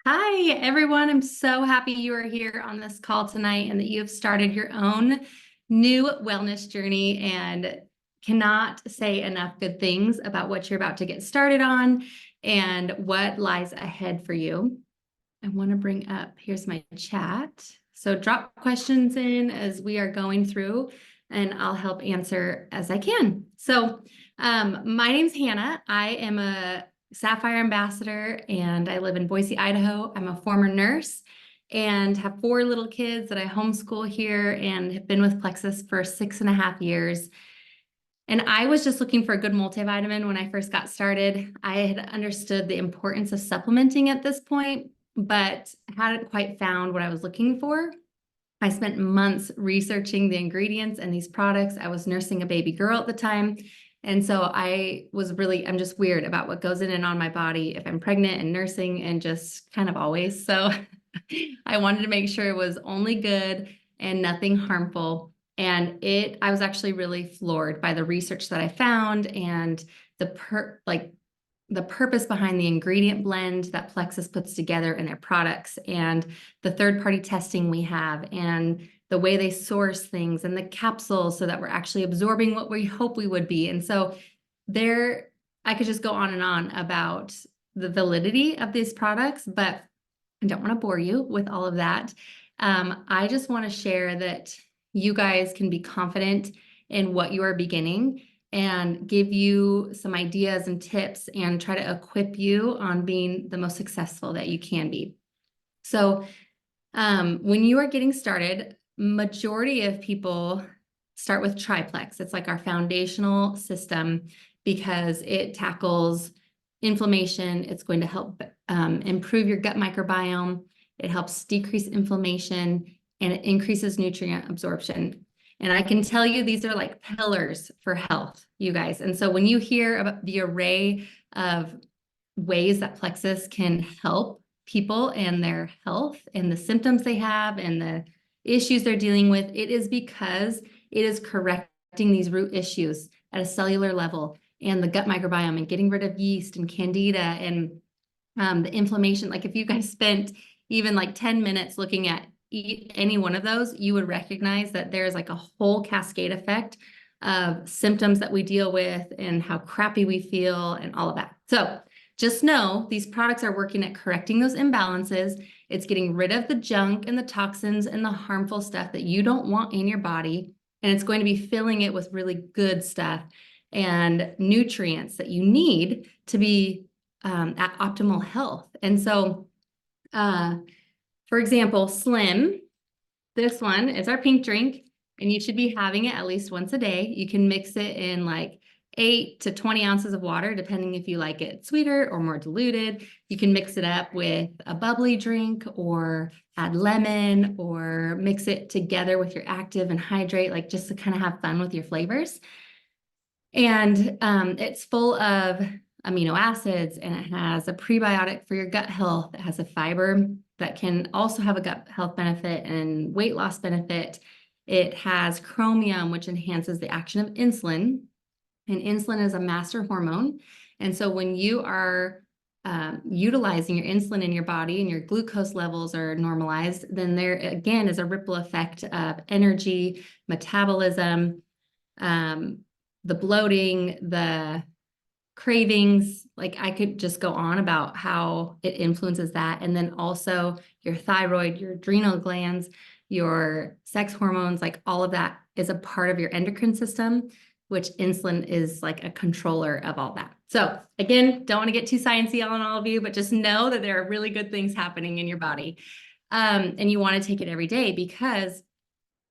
Hi, everyone. I'm so happy you are here on this call tonight and that you have started your own new wellness journey and cannot say enough good things about what you're about to get started on and what lies ahead for you. I want to bring up, here's my chat. So drop questions in as we are going through and I'll help answer as I can. My name's Hannah. I am a Sapphire Ambassador and I live in Boise, Idaho. I'm a former nurse and have 4 little kids that I homeschool here and have been with Plexus for 6.5 years. And I was just looking for a good multivitamin when I first got started. I had understood the importance of supplementing at this point, but hadn't quite found what I was looking for. I spent months researching the ingredients and these products. I was nursing a baby girl at the time. And so I'm just weird about what goes in and on my body if I'm pregnant and nursing and just kind of always. So I wanted to make sure it was only good and nothing harmful. I was actually really floored by the research that I found and the purpose behind the ingredient blend that Plexus puts together in their products and the third-party testing we have and the way they source things and the capsules so that we're actually absorbing what we hope we would be. And so I could just go on and on about the validity of these products, but I don't want to bore you with all of that. I just want to share that you guys can be confident in what you are beginning and give you some ideas and tips and try to equip you on being the most successful that you can be. So when you are getting started, majority of people start with Triplex. It's like our foundational system because it tackles inflammation. It's going to help improve your gut microbiome. It helps decrease inflammation and it increases nutrient absorption. And I can tell you these are like pillars for health, you guys. And so when you hear about the array of ways that Plexus can help people and their health and the symptoms they have and the issues they're dealing with, it is because it is correcting these root issues at a cellular level and the gut microbiome and getting rid of yeast and candida and the inflammation. Like if you guys spent even like 10 minutes looking at any one of those, you would recognize that there's like a whole cascade effect of symptoms that we deal with and how crappy we feel and all of that. So just know these products are working at correcting those imbalances. It's getting rid of the junk and the toxins and the harmful stuff that you don't want in your body. And it's going to be filling it with really good stuff and nutrients that you need to be at optimal health. And so, for example, Slim, this one is our pink drink, and you should be having it at least once a day. You can mix it in like 8 to 20 ounces of water, depending if you like it sweeter or more diluted. You can mix it up with a bubbly drink or add lemon or mix it together with your active and hydrate, like just to kind of have fun with your flavors. And it's full of amino acids and it has a prebiotic for your gut health. It has a fiber that can also have a gut health benefit and weight loss benefit. It has chromium, which enhances the action of insulin. And insulin is a master hormone. And so when you are utilizing your insulin in your body and your glucose levels are normalized, then there again is a ripple effect of energy, metabolism, the bloating, the cravings. Like I could just go on about how it influences that. And then also your thyroid, your adrenal glands, your sex hormones, like all of that is a part of your endocrine system, which insulin is like a controller of all that. So again, don't want to get too sciencey on all of you, but just know that there are really good things happening in your body. And you want to take it every day because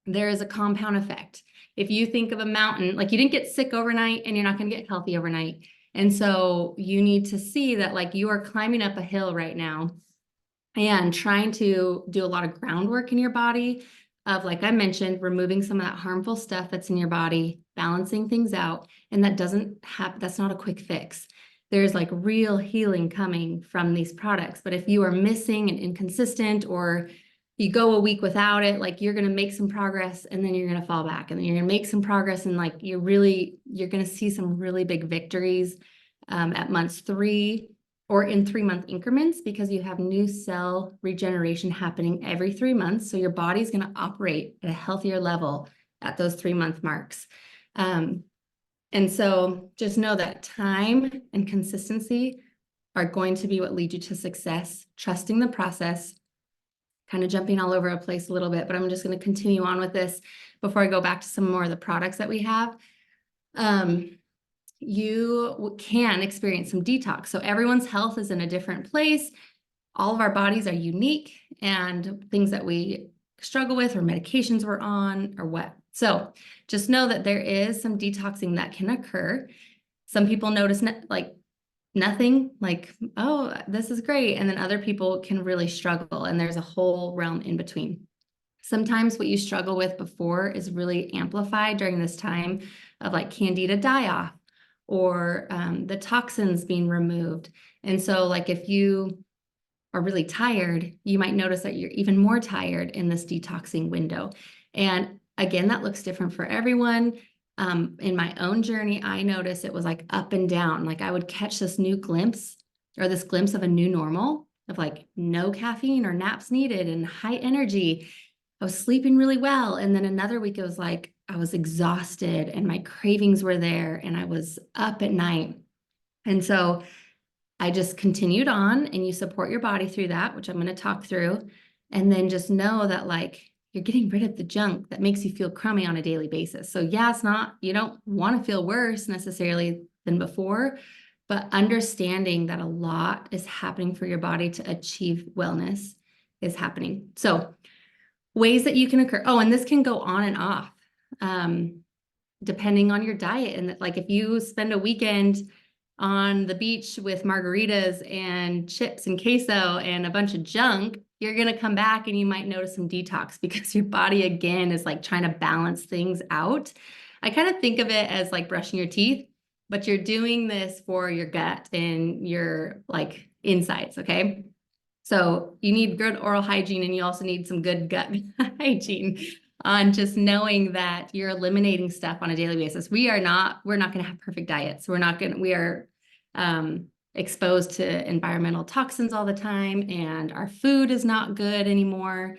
there is a compound effect. If you think of a mountain, like you didn't get sick overnight and you're not going to get healthy overnight. And so you need to see that like you are climbing up a hill right now and trying to do a lot of groundwork in your body of, like I mentioned, removing some of that harmful stuff that's in your body, balancing things out. And that's not a quick fix. There's like real healing coming from these products. But if you are missing and inconsistent or you go a week without it, like you're going to make some progress and then you're going to fall back and then you're going to make some progress and like you're going to see some really big victories at months 3 or in 3-month increments, because you have new cell regeneration happening every 3 months. So your body's going to operate at a healthier level at those 3-month marks. And so just know that time and consistency are going to be what lead you to success, trusting the process. Kind of jumping all over a place a little bit, but I'm just going to continue on with this before I go back to some more of the products that we have. You can experience some detox. So everyone's health is in a different place. All of our bodies are unique, and things that we struggle with or medications we're on or what. So just know that there is some detoxing that can occur. Some people notice like nothing, like, oh, this is great. And then other people can really struggle, and there's a whole realm in between. Sometimes what you struggle with before is really amplified during this time of like candida die-off or the toxins being removed. And so like if you are really tired, you might notice that you're even more tired in this detoxing window. And again, that looks different for everyone. In my own journey, I noticed it was like up and down. Like I would catch this new glimpse or this glimpse of a new normal of like no caffeine or naps needed and high energy. I was sleeping really well. And then another week, it was like I was exhausted and my cravings were there and I was up at night. And so I just continued on, and you support your body through that, which I'm going to talk through. And then just know that like you're getting rid of the junk that makes you feel crummy on a daily basis. So yeah, it's not, you don't want to feel worse necessarily than before, but understanding that a lot is happening for your body to achieve wellness is happening. So ways that you can occur. Oh, and this can go on and off, depending on your diet. And like if you spend a weekend on the beach with margaritas and chips and queso and a bunch of junk, you're going to come back and you might notice some detox because your body again is like trying to balance things out. I kind of think of it as like brushing your teeth, but you're doing this for your gut and your like insides. Okay. So you need good oral hygiene, and you also need some good gut hygiene on just knowing that you're eliminating stuff on a daily basis. We're not going to have perfect diets. We are exposed to environmental toxins all the time, and our food is not good anymore.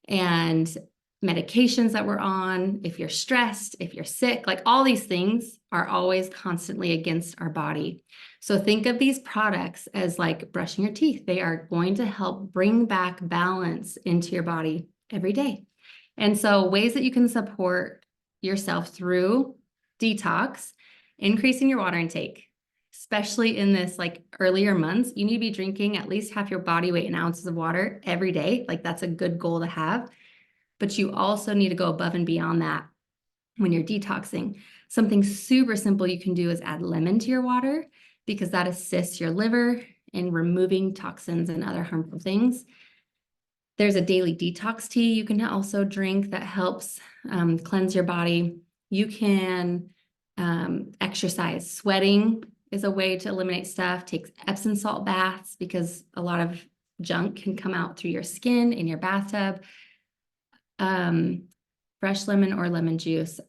And medications that we're on, if you're stressed, if you're sick, like all these things are always constantly against our body. So think of these products as like brushing your teeth. They are going to help bring back balance into your body every day. And so ways that you can support yourself through detox, increasing your water intake, especially in this like earlier months. You need to be drinking at least half your body weight in ounces of water every day. Like that's a good goal to have. But you also need to go above and beyond that when you're detoxing. Something super simple you can do is add lemon to your water, because that assists your liver in removing toxins and other harmful things. There's a daily detox tea you can also drink that helps cleanse your body. You can exercise. Sweating is a way to eliminate stuff. Take Epsom salt baths, because a lot of junk can come out through your skin in your bathtub. Fresh lemon or lemon juice.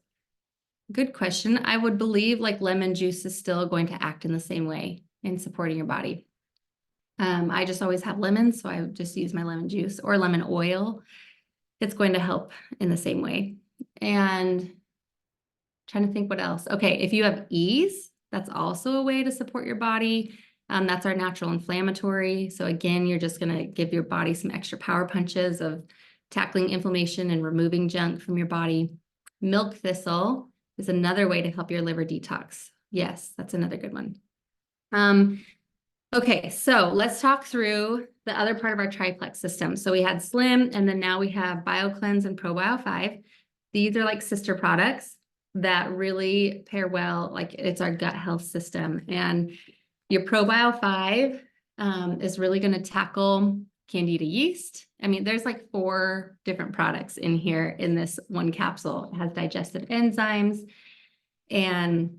Good question. I would believe like lemon juice is still going to act in the same way in supporting your body. I just always have lemons, so I would just use my lemon juice or lemon oil. It's going to help in the same way. And trying to think what else. Okay, if you have ease, that's also a way to support your body. That's our natural inflammatory. So again, you're just going to give your body some extra power punches of tackling inflammation and removing junk from your body. Milk thistle is another way to help your liver detox. Yes, that's another good one. Okay, so let's talk through the other part of our triplex system. So we had Slim, and then now we have BioCleanse and ProBio 5. These are like sister products that really pair well, like it's our gut health system. And your ProBio 5 is really going to tackle Candida yeast. I mean, there's like 4 different products in here in this one capsule. It has digestive enzymes, and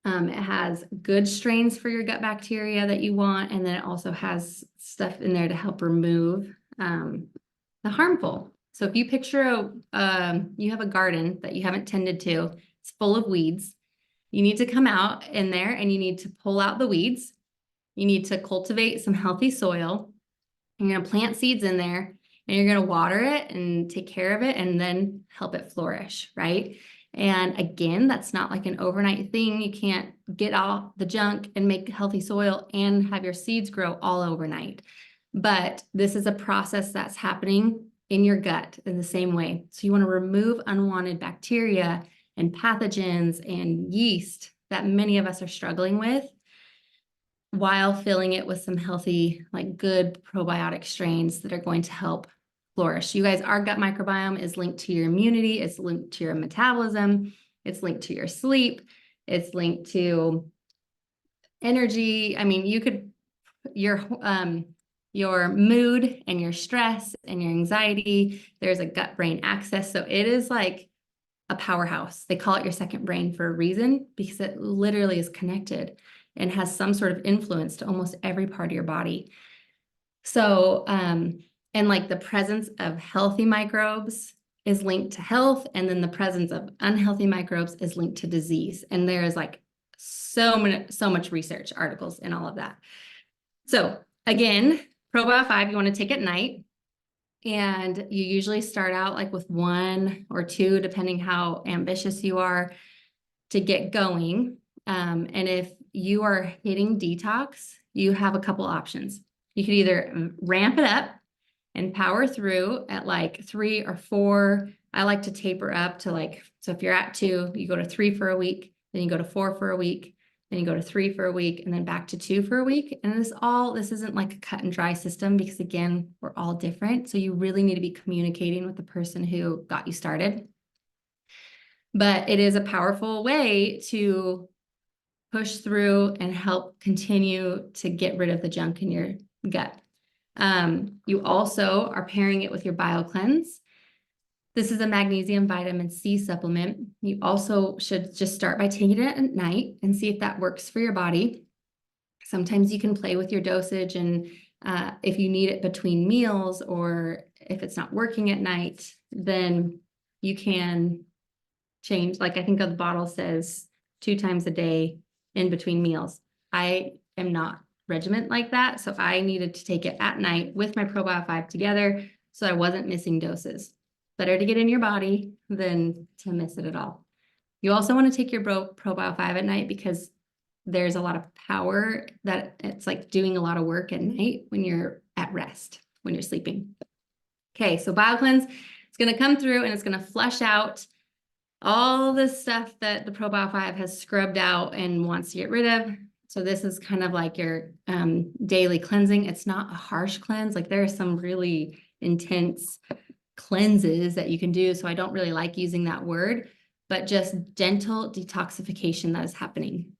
it has good strains for your gut bacteria that you want. And then it also has stuff in there to help remove the harmful. So if you picture you have a garden that you haven't tended to, it's full of weeds. You need to come out in there and you need to pull out the weeds. you need to cultivate some healthy soil. You're going to plant seeds in there and you're going to water it and take care of it and then help it flourish, right? And again, that's not like an overnight thing. You can't get all the junk and make healthy soil and have your seeds grow all overnight. But this is a process that's happening in your gut in the same way. So you want to remove unwanted bacteria and pathogens and yeast that many of us are struggling with, while filling it with some healthy, like good probiotic strains that are going to help flourish. You guys, our gut microbiome is linked to your immunity, it's linked to your metabolism, it's linked to your sleep, it's linked to energy. I mean, you could, your mood and your stress and your anxiety, there's a gut-brain axis. So it is like a powerhouse. They call it your second brain for a reason, because it literally is connected and has some sort of influence to almost every part of your body. So, and like the presence of healthy microbes is linked to health, and then the presence of unhealthy microbes is linked to disease. And there is like so much research articles and all of that. So again, Probio 5, you want to take at night. And you usually start out like with 1 or 2, depending how ambitious you are to get going. And if you are hitting detox, you have a couple options. You could either ramp it up and power through at like 3 or 4. I like to taper up to like, so if you're at 2, you go to 3 for a week, then you go to 4 for a week, then you go to 3 for a week, and then back to 2 for a week. And this isn't like a cut and dry system, because again, we're all different. So you really need to be communicating with the person who got you started. But it is a powerful way to push through and help continue to get rid of the junk in your gut. You also are pairing it with your BioCleanse. This is a magnesium vitamin C supplement. You also should just start by taking it at night and see if that works for your body. Sometimes you can play with your dosage, and if you need it between meals, or if it's not working at night, then you can change. Like I think the bottle says 2 times a day in between meals. I am not regiment like that, so I needed to take it at night with my Probio 5 together, so I wasn't missing doses. Better to get in your body than to miss it at all. You also want to take your Probio 5 at night, because there's a lot of power that it's like doing a lot of work at night when you're at rest, when you're sleeping. Okay, so BioCleanse, it's going to come through and it's going to flush out all the stuff that the Probio 5 has scrubbed out and wants to get rid of. So this is kind of like your daily cleansing. It's not a harsh cleanse. Like there are some really intense cleanses that you can do. So I don't really like using that word, but just gentle detoxification that is happening.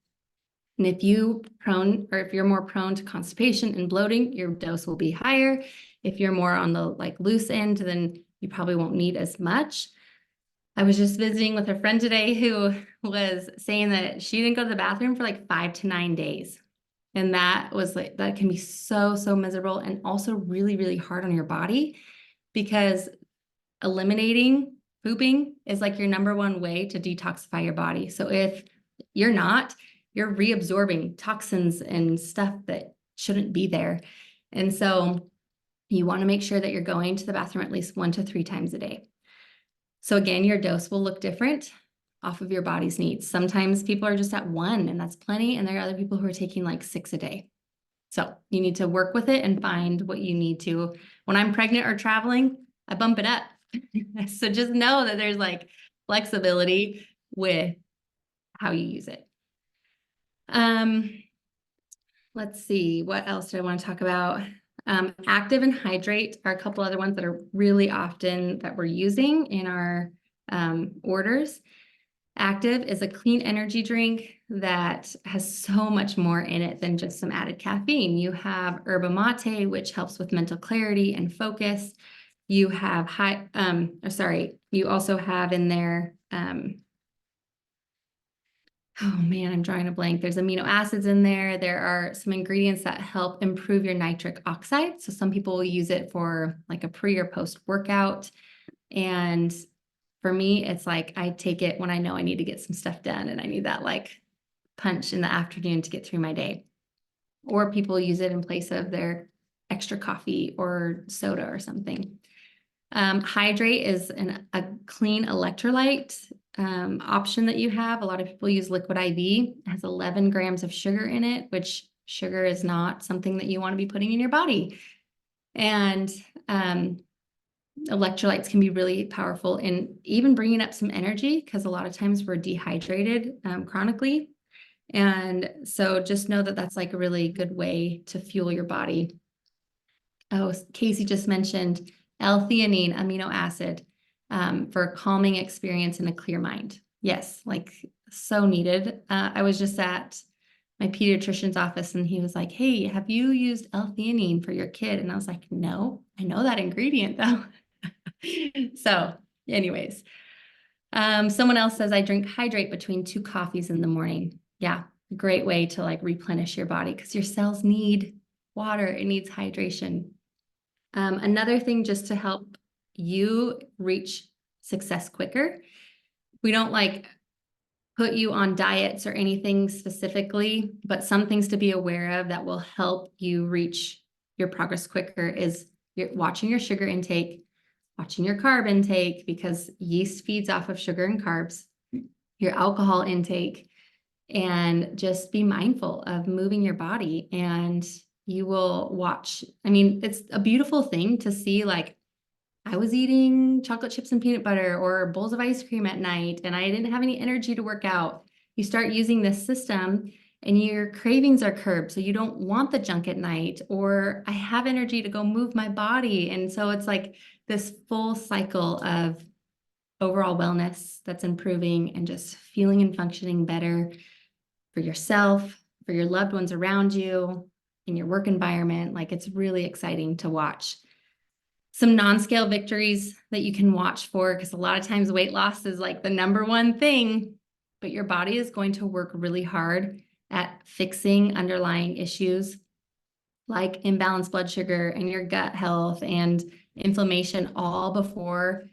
And if you're more prone to constipation and bloating, your dose will be higher. If you're more on the like loose end, then you probably won't need as much. I was just visiting with a friend today who was saying that she didn't go to the bathroom for like 5 to 9 days. And that was like, that can be so miserable, and also really, really hard on your body, because eliminating pooping is like your #1 way to detoxify your body. So if you're not, you're reabsorbing toxins and stuff that shouldn't be there. And so you want to make sure that you're going to the bathroom at least 1 to 3 times a day. So again, your dose will look different off of your body's needs. Sometimes people are just at 1 and that's plenty. And there are other people who are taking like 6 a day. So you need to work with it and find what you need to. When I'm pregnant or traveling, I bump it up. So just know that there's like flexibility with how you use it. Let's see, what else do I want to talk about? Active and Hydrate are a couple other ones that are really often that we're using in our orders. Active is a clean energy drink that has so much more in it than just some added caffeine. You have yerba mate, which helps with mental clarity and focus. You have you also have in there, oh man, I'm drawing a blank. There's amino acids in there. There are some ingredients that help improve your nitric oxide. So some people will use it for like a pre or post workout. And for me, it's like I take it when I know I need to get some stuff done and I need that like punch in the afternoon to get through my day. or people use it in place of their extra coffee or soda or something. Hydrate is a clean electrolyte option that you have. A lot of people use Liquid IV. It has 11 grams of sugar in it, which sugar is not something that you want to be putting in your body. And electrolytes can be really powerful in even bringing up some energy, because a lot of times we're dehydrated chronically. And so just know that that's like a really good way to fuel your body. Oh, Casey just mentioned L-theanine amino acid for a calming experience and a clear mind. Yes, like so needed. I was just at my pediatrician's office and he was like, hey, have you used L-theanine for your kid? And I was like, no, I know that ingredient though. So anyways, someone else says I drink Hydrate between 2 coffees in the morning. Yeah, great way to like replenish your body, because your cells need water. It needs hydration. Another thing just to help you reach success quicker, we don't like put you on diets or anything specifically, but some things to be aware of that will help you reach your progress quicker is you're watching your sugar intake, watching your carb intake, because yeast feeds off of sugar and carbs, your alcohol intake, and just be mindful of moving your body, and you will watch. I mean, it's a beautiful thing to see, like, I was eating chocolate chips and peanut butter or bowls of ice cream at night, and I didn't have any energy to work out. You start using this system and your cravings are curbed, so you don't want the junk at night, or I have energy to go move my body. And so it's like this full cycle of overall wellness that's improving and just feeling and functioning better for yourself, for your loved ones around you, in your work environment. Like, it's really exciting to watch. Some non-scale victories that you can watch for, because a lot of times weight loss is like the number one thing, but your body is going to work really hard at fixing underlying issues like imbalanced blood sugar and your gut health and inflammation, all before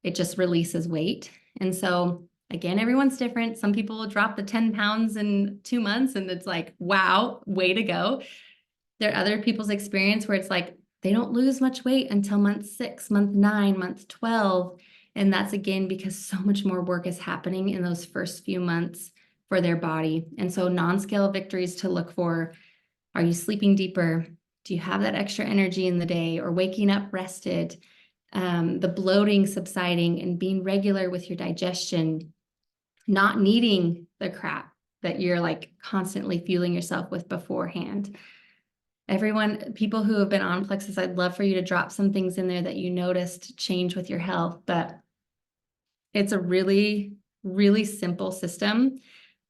it just releases weight. And so again, everyone's different. Some people will drop the 10 pounds in 2 months and it's like, wow, way to go. There are other people's experience where it's like, they don't lose much weight until month 6, month 9, month 12. And that's again, because so much more work is happening in those first few months for their body. And so non-scale victories to look for: are you sleeping deeper? Do you have that extra energy in the day, or waking up rested? The bloating subsiding and being regular with your digestion, not needing the crap that you're like constantly fueling yourself with beforehand. Everyone, people who have been on Plexus, I'd love for you to drop some things in there that you noticed change with your health, but it's a really, really simple system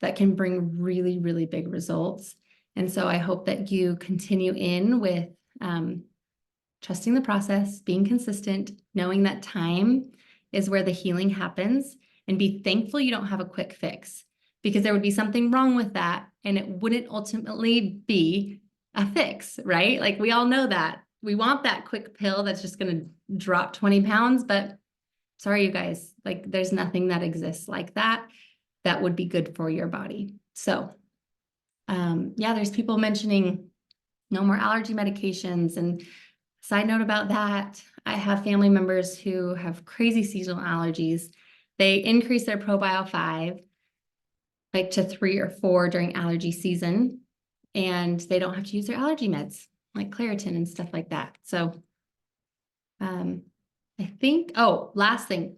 that can bring really, really big results. And so I hope that you continue in with trusting the process, being consistent, knowing that time is where the healing happens, and be thankful you don't have a quick fix, because there would be something wrong with that and it wouldn't ultimately be a fix, right? Like, we all know that. We want that quick pill that's just going to drop 20 pounds, but sorry, you guys, like, there's nothing that exists like that that would be good for your body. So yeah, there's people mentioning no more allergy medications. And side note about that, I have family members who have crazy seasonal allergies. They increase their ProBio 5 like to 3 or 4 during allergy season, and they don't have to use their allergy meds like Claritin and stuff like that. So I think, oh, last thing,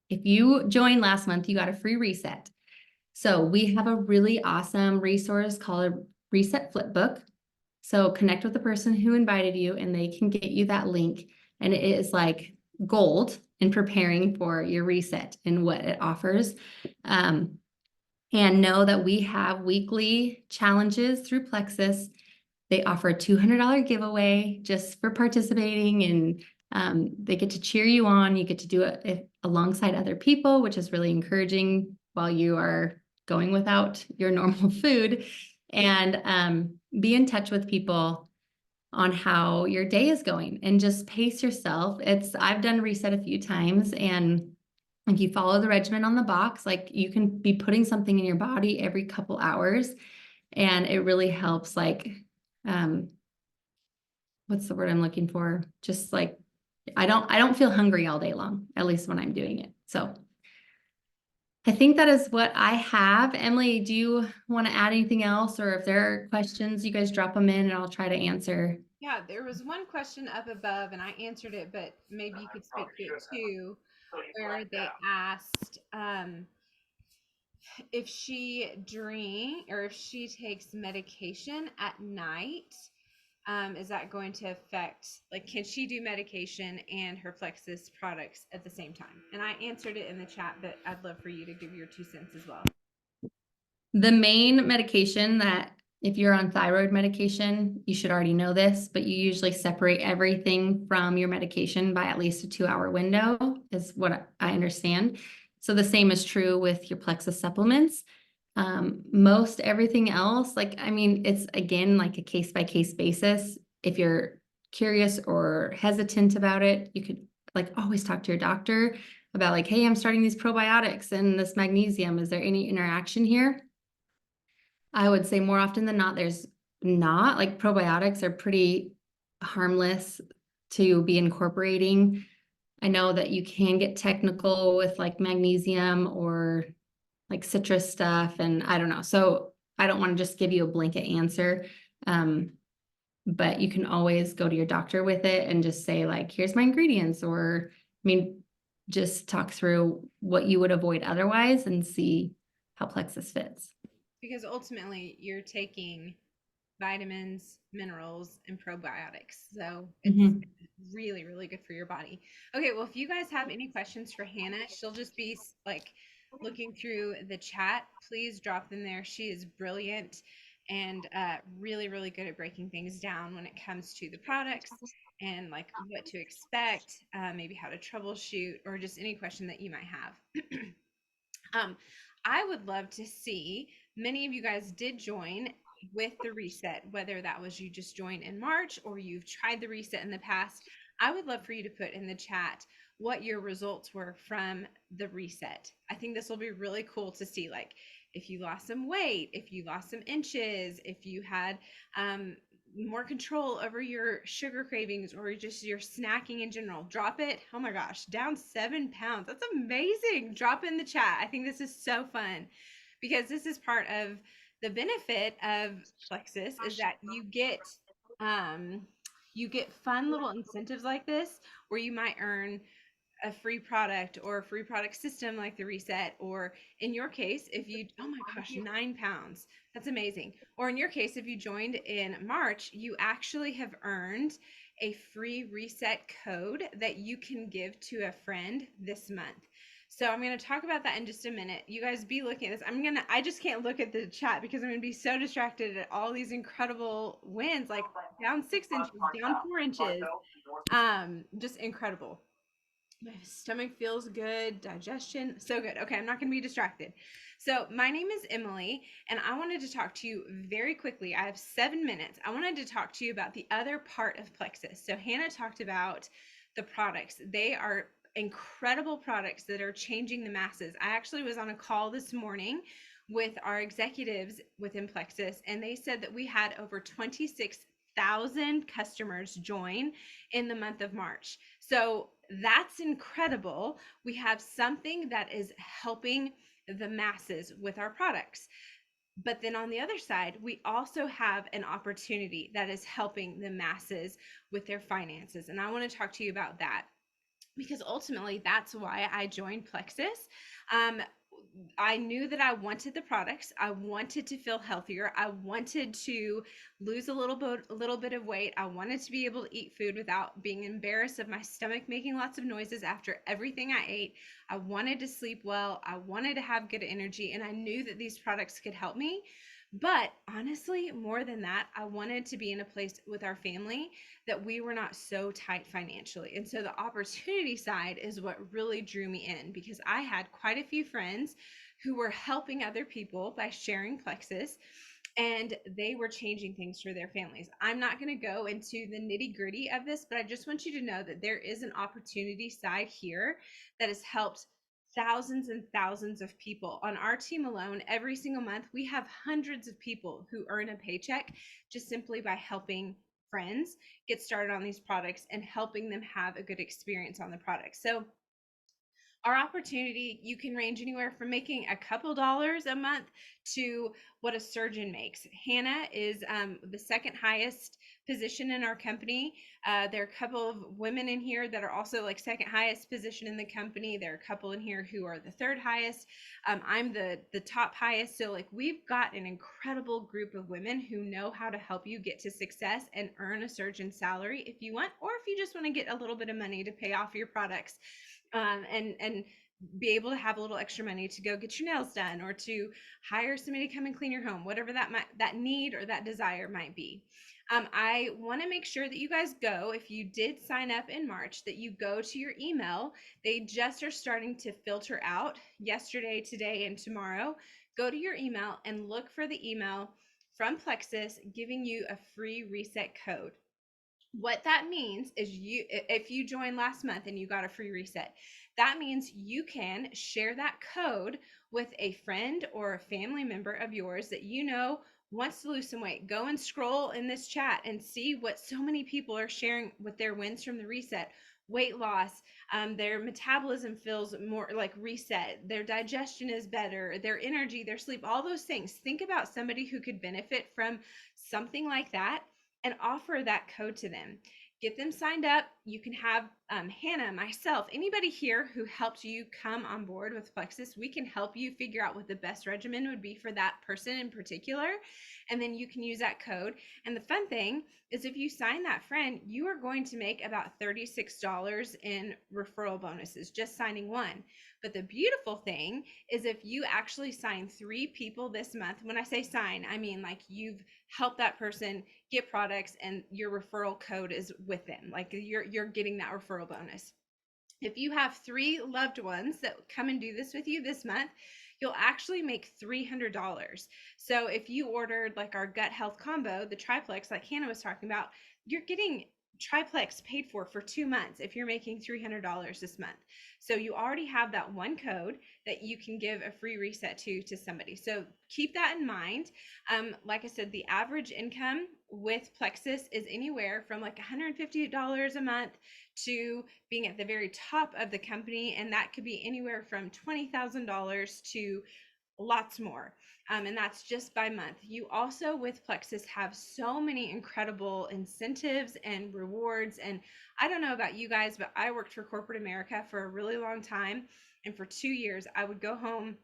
if you joined last month, you got a free reset. So we have a really awesome resource called a Reset Flipbook. So connect with the person who invited you and they can get you that link. And it is like gold in preparing for your reset and what it offers. And know that we have weekly challenges through Plexus. They offer a $200 giveaway just for participating, and they get to cheer you on. You get to do it alongside other people, which is really encouraging while you are going without your normal food. And be in touch with people on how your day is going, and just pace yourself. I've done reset a few times, and if you follow the regimen on the box, like, you can be putting something in your body every couple hours, and it really helps like what's the word I'm looking for? Just like, I don't feel hungry all day long, at least when I'm doing it. So I think that is what I have. Emily, do you want to add anything else? Or if there are questions, you guys drop them in and I'll try to answer. Yeah, there was one question up above and I answered it, but maybe you could speak to it too, where they asked if she drink or if she takes medication at night, is that going to affect, like, can she do medication and her Plexus products at the same time? And I answered it in the chat, but I'd love for you to give your 2 cents as well. The main medication that if you're on thyroid medication, you should already know this, but you usually separate everything from your medication by at least a 2-hour window, is what I understand. So the same is true with your Plexus supplements. Most everything else, like, I mean, it's again like a case by case basis. If you're curious or hesitant about it, you could like always talk to your doctor about like, hey, I'm starting these probiotics and this magnesium. Is there any interaction here? I would say more often than not, there's not. Like probiotics are pretty harmless to be incorporating. I know that you can get technical with like magnesium or like citrus stuff, and I don't know. So I don't want to just give you a blanket answer. But you can always go to your doctor with it and just say like, here's my ingredients, or I mean, just talk through what you would avoid otherwise and see how Plexus fits. Because ultimately you're taking vitamins, minerals, and probiotics. So it's Mhm. really, really good for your body. Okay, well, if you guys have any questions for Hannah, she'll just be like looking through the chat. Please drop them there. She is brilliant and really, really good at breaking things down when it comes to the products and like what to expect, maybe how to troubleshoot, or just any question that you might have. Um, I would love to see, many of you guys did join with the reset, whether that was you just joined in March or you've tried the reset in the past. I would love for you to put in the chat what your results were from the reset. I think this will be really cool to see, like if you lost some weight, if you lost some inches, if you had more control over your sugar cravings or just your snacking in general. Drop it. Oh my gosh, down 7 pounds. That's amazing. Drop in the chat. I think this is so fun because this is part of the benefit of Plexus is that um you get fun little incentives like this where you might earn a free product or a free product system like the reset, or in your case if you, oh my gosh, 9 pounds, that's amazing. Or in your case, if you joined in March, you actually have earned a free reset code that you can give to a friend this month. So I'm going to talk about that in just a minute. You guys be looking at this. I just can't look at the chat because I'm going to be so distracted at all these incredible wins, like down 6 inches, down 4 inches. Just incredible. My stomach feels good, digestion, so good. Okay, I'm not going to be distracted. So, my name is Emily, and I wanted to talk to you very quickly. I have 7 minutes. I wanted to talk to you about the other part of Plexus. So, Hannah talked about the products, they are incredible products that are changing the masses. I actually was on a call this morning with our executives within Plexus, and they said that we had over 26,000 customers join in the month of March. So that's incredible. We have something that is helping the masses with our products. But then on the other side, we also have an opportunity that is helping the masses with their finances. And I want to talk to you about that because ultimately that's why I joined Plexus. Um, I knew that I wanted the products. I wanted to feel healthier. I wanted to lose a little bit of weight. I wanted to be able to eat food without being embarrassed of my stomach making lots of noises after everything I ate. I wanted to sleep well. I wanted to have good energy, and I knew that these products could help me. But honestly, more than that, I wanted to be in a place with our family that we were not so tight financially. And so the opportunity side is what really drew me in because I had quite a few friends who were helping other people by sharing Plexus, and they were changing things for their families. I'm not going to go into the nitty gritty of this, but I just want you to know that there is an opportunity side here that has helped thousands and thousands of people on our team alone. Every single month, we have hundreds of people who earn a paycheck just simply by helping friends get started on these products and helping them have a good experience on the product. So our opportunity, you can range anywhere from making a couple dollars a month to what a surgeon makes. Hannah is the second highest position in our company. There are a couple of women in here that are also like second highest position in the company. There are a couple in here who are the third highest. I'm the top highest. So like we've got an incredible group of women who know how to help you get to success and earn a surgeon salary if you want, or if you just want to get a little bit of money to pay off your products. And be able to have a little extra money to go get your nails done or to hire somebody to come and clean your home, whatever that need or that desire might be. I want to make sure that you guys go, if you did sign up in March, that you go to your email. They just are starting to filter out yesterday, today, and tomorrow. Go to your email and look for the email from Plexus giving you a free reset code. What that means is if you joined last month and you got a free reset, that means you can share that code with a friend or a family member of yours that you know wants to lose some weight. Go and scroll in this chat and see what so many people are sharing with their wins from the reset. Weight loss, their metabolism feels more like reset, their digestion is better, their energy, their sleep, all those things. Think about somebody who could benefit from something like that and offer that code to them. Get them signed up. You can have Hannah, myself, anybody here who helped you come on board with Plexus. We can help you figure out what the best regimen would be for that person in particular. And then you can use that code. And the fun thing is if you sign that friend, you are going to make about $36 in referral bonuses, just signing one. But the beautiful thing is if you actually sign 3 people this month, when I say sign, I mean like you've helped that person get products and your referral code is with them. Like you're getting that referral bonus. If you have 3 loved ones that come and do this with you this month, you'll actually make $300. So if you ordered like our gut health combo, the triplex, like Hannah was talking about, you're getting triplex paid for 2 months if you're making $300 this month. So you already have that one code that you can give a free reset to somebody. So keep that in mind. Like I said, the average income with Plexus is anywhere from like $150 a month to being at the very top of the company, and that could be anywhere from $20,000 to lots more. And that's just by month. You also with Plexus have so many incredible incentives and rewards. And I don't know about you guys, but I worked for corporate America for a really long time. And for 2 years, I would go home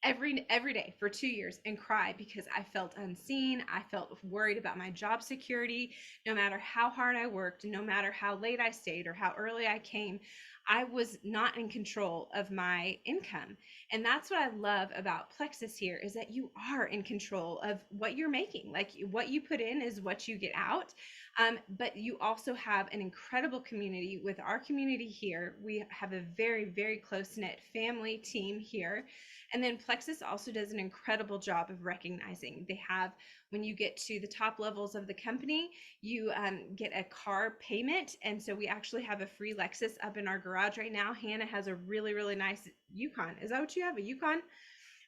every day for 2 years and cry because I felt unseen. I felt worried about my job security. No matter how hard I worked, no matter how late I stayed or how early I came, I was not in control of my income. And that's what I love about Plexus here is that you are in control of what you're making. Like what you put in is what you get out. But you also have an incredible community. With our community here, we have a very, very close-knit family team here. And then Plexus also does an incredible job of recognizing. They have, when you get to the top levels of the company, you get a car payment. And so we actually have a free Lexus up in our garage right now. Hannah has a really, really nice Yukon. Is that what you have, a Yukon?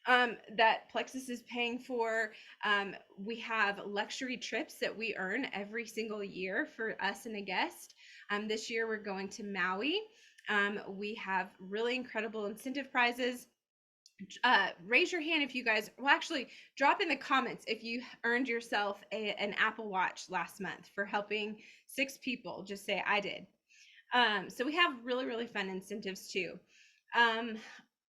That Plexus is paying for. We have luxury trips that we earn every single year for us and a guest. This year we're going to Maui. We have really incredible incentive prizes. Raise your hand if you guys, well, actually drop in the comments if you earned yourself an Apple Watch last month for helping 6 people. Just say I did. So we have really, really fun incentives too.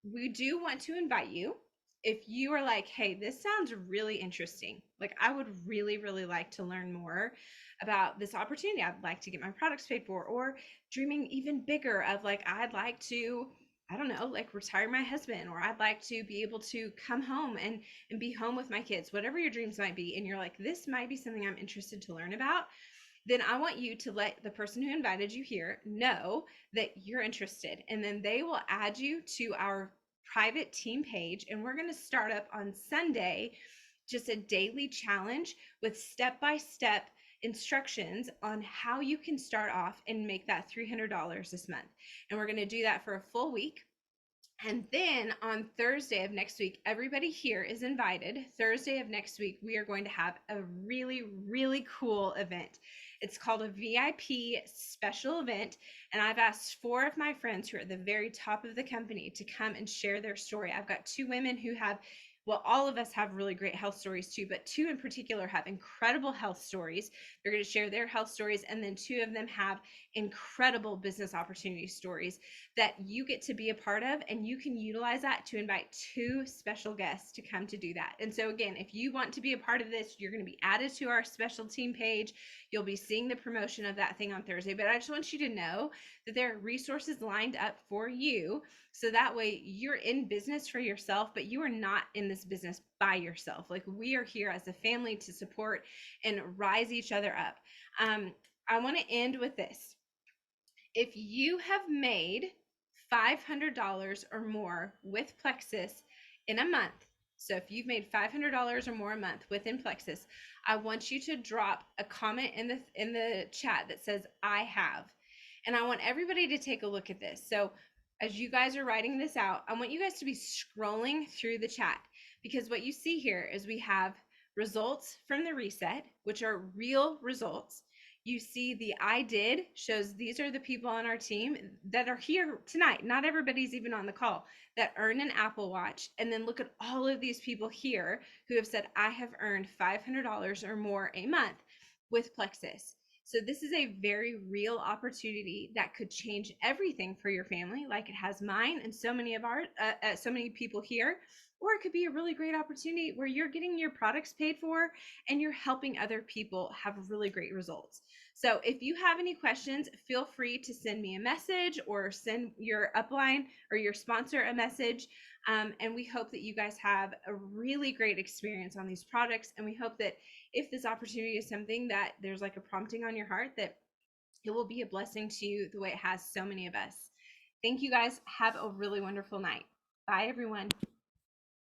We do want to invite you, if you are like, hey, this sounds really interesting, like I would really, really like to learn more about this opportunity. I'd like to get my products paid for, or dreaming even bigger of like, I'd like to, I don't know, like retire my husband, or I'd like to be able to come home and be home with my kids, whatever your dreams might be. And you're like, this might be something I'm interested to learn about. Then I want you to let the person who invited you here know that you're interested. And then they will add you to our private team page. And we're going to start up on Sunday, just a daily challenge with step-by-step instructions on how you can start off and make that $300 this month. And we're going to do that for a full week. And then on Thursday of next week, everybody here is invited. Thursday of next week, we are going to have a really, really cool event. It's called a VIP special event. And I've asked 4 of my friends who are at the very top of the company to come and share their story. I've got 2 women who have, well, all of us have really great health stories too, but 2 in particular have incredible health stories. They're going to share their health stories. And then 2 of them have incredible business opportunity stories that you get to be a part of, and you can utilize that to invite 2 special guests to come to do that. And so again, if you want to be a part of this, you're going to be added to our special team page. You'll be seeing the promotion of that thing on Thursday, but I just want you to know that there are resources lined up for you, so that way you're in business for yourself, but you are not in this business by yourself. Like, we are here as a family to support and rise each other up. I want to end with this. If you have made $500 or more with Plexus in a month, so if you've made $500 or more a month within Plexus, I want you to drop a comment in the chat that says I have. And I want everybody to take a look at this. So as you guys are writing this out, I want you guys to be scrolling through the chat, because what you see here is we have results from the reset, which are real results. You see the I did shows these are the people on our team that are here tonight. Not everybody's even on the call, that earn an Apple Watch. And then look at all of these people here who have said, I have earned $500 or more a month with Plexus. So this is a very real opportunity that could change everything for your family, like it has mine and so many of our so many people here. Or it could be a really great opportunity where you're getting your products paid for and you're helping other people have really great results. So if you have any questions, feel free to send me a message or send your upline or your sponsor a message. And we hope that you guys have a really great experience on these products. And we hope that if this opportunity is something that there's like a prompting on your heart, that it will be a blessing to you the way it has so many of us. Thank you guys. Have a really wonderful night. Bye, everyone.